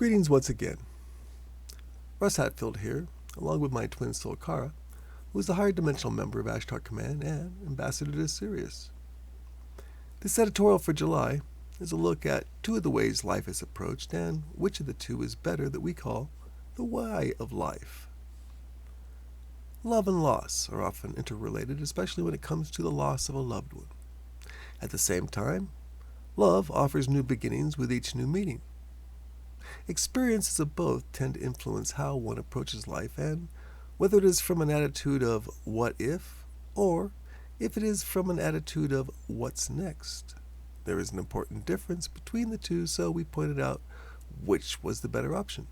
Greetings once again. Russ Hatfield here, along with my twin soul Kara, who is the higher dimensional member of Ashtar Command and ambassador to Sirius. This editorial for July is a look at two of the ways life is approached and which of the two is better that we call the why of life. Love and loss are often interrelated, especially when it comes to the loss of a loved one. At the same time, love offers new beginnings with each new meeting. Experiences of both tend to influence how one approaches life and whether it is from an attitude of what if or if it is from an attitude of what's next. There is an important difference between the two, so we pointed out which was the better option.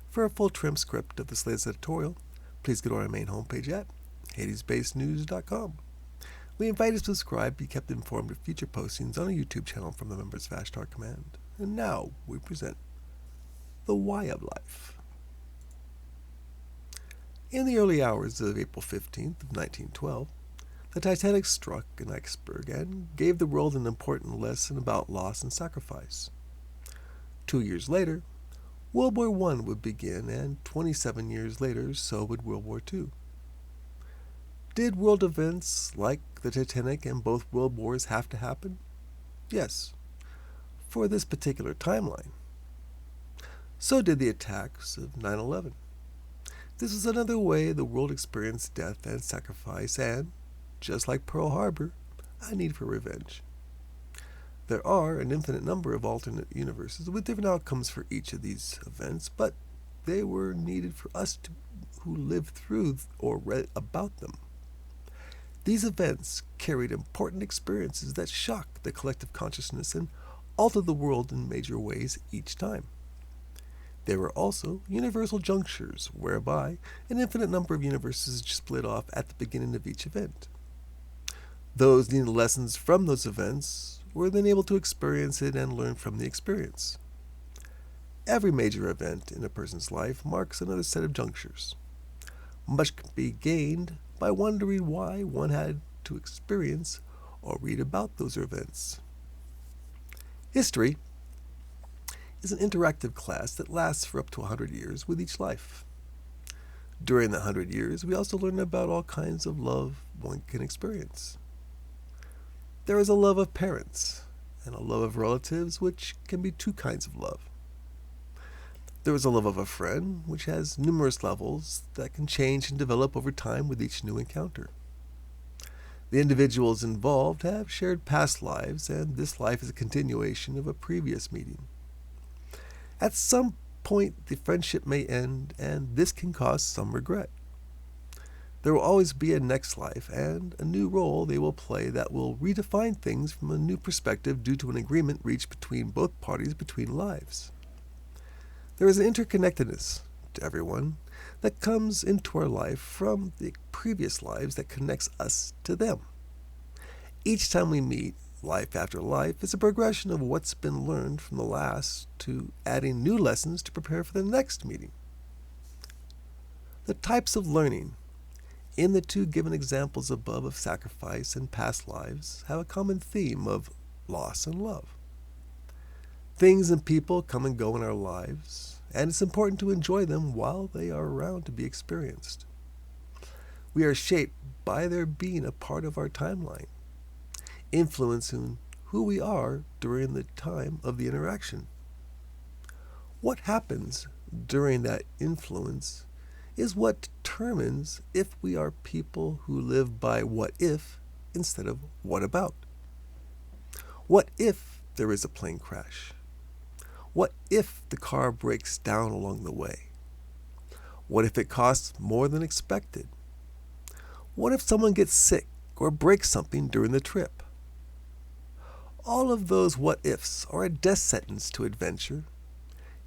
For a full transcript of this latest editorial, please go to our main homepage at HadesBasedNews.com. We invite you to subscribe, be kept informed of future postings on our YouTube channel from the members of Ashtar Command. And now we present the why of life. In the early hours of April 15th of 1912, the Titanic struck an iceberg and gave the world an important lesson about loss and sacrifice. 2 years later, World War I would begin, and 27 years later, so would World War II. Did world events like the Titanic and both world wars have to happen? Yes, for this particular timeline. So did the attacks of 9/11. This was another way the world experienced death and sacrifice and, just like Pearl Harbor, a need for revenge. There are an infinite number of alternate universes with different outcomes for each of these events, but they were needed for us who lived through or read about them. These events carried important experiences that shocked the collective consciousness and altered the world in major ways each time. They were also universal junctures, whereby an infinite number of universes split off at the beginning of each event. Those needing lessons from those events were then able to experience it and learn from the experience. Every major event in a person's life marks another set of junctures. Much can be gained by wondering why one had to experience or read about those events. History is an interactive class that lasts for up to 100 years with each life. During the 100 years, we also learn about all kinds of love one can experience. There is a love of parents and a love of relatives, which can be two kinds of love. There is a love of a friend, which has numerous levels that can change and develop over time with each new encounter. The individuals involved have shared past lives, and this life is a continuation of a previous meeting. At some point, the friendship may end, and this can cause some regret. There will always be a next life and a new role they will play that will redefine things from a new perspective due to an agreement reached between both parties between lives. There is an interconnectedness to everyone that comes into our life from the previous lives that connects us to them. Each time we meet, life after life is a progression of what's been learned from the last to adding new lessons to prepare for the next meeting. The types of learning in the two given examples above of sacrifice and past lives have a common theme of loss and love. Things and people come and go in our lives, and it's important to enjoy them while they are around to be experienced. We are shaped by their being a part of our timeline, influencing who we are during the time of the interaction. What happens during that influence is what determines if we are people who live by what if instead of what about. What if there is a plane crash? What if the car breaks down along the way? What if it costs more than expected? What if someone gets sick or breaks something during the trip? All of those what ifs are a death sentence to adventure,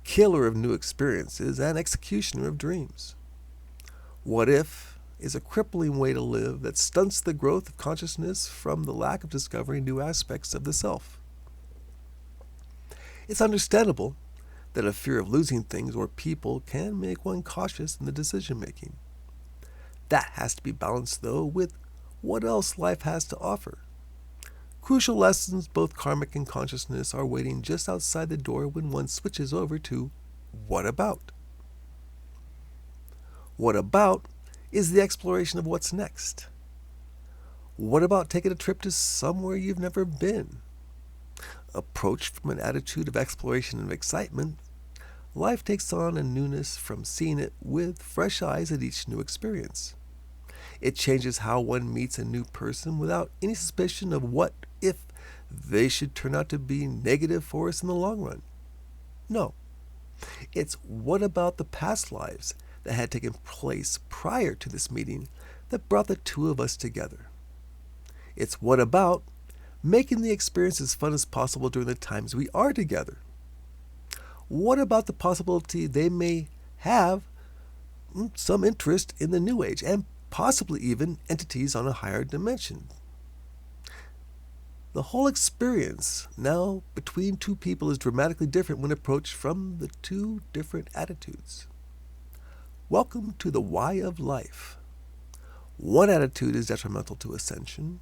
killer of new experiences, and executioner of dreams. What if is a crippling way to live that stunts the growth of consciousness from the lack of discovering new aspects of the self. It's understandable that a fear of losing things or people can make one cautious in the decision-making. That has to be balanced, though, with what else life has to offer. Crucial lessons, both karmic and consciousness, are waiting just outside the door when one switches over to What about? What about is the exploration of what's next. What about taking a trip to somewhere you've never been? Approached from an attitude of exploration and excitement, life takes on a newness from seeing it with fresh eyes at each new experience. It changes how one meets a new person without any suspicion of what if they should turn out to be negative for us in the long run. No. It's what about the past lives that had taken place prior to this meeting that brought the two of us together. It's what about making the experience as fun as possible during the times we are together. What about the possibility they may have some interest in the New Age and possibly even entities on a higher dimension? The whole experience now between two people is dramatically different when approached from the two different attitudes. Welcome to the why of life. One attitude is detrimental to ascension,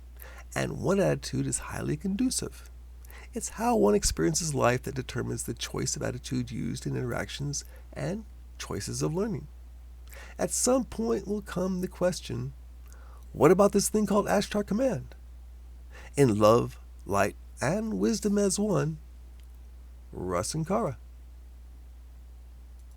and one attitude is highly conducive. It's how one experiences life that determines the choice of attitude used in interactions and choices of learning. At some point will come the question, what about this thing called Ashtar Command? In love, light, and wisdom as one, Russ and Kara.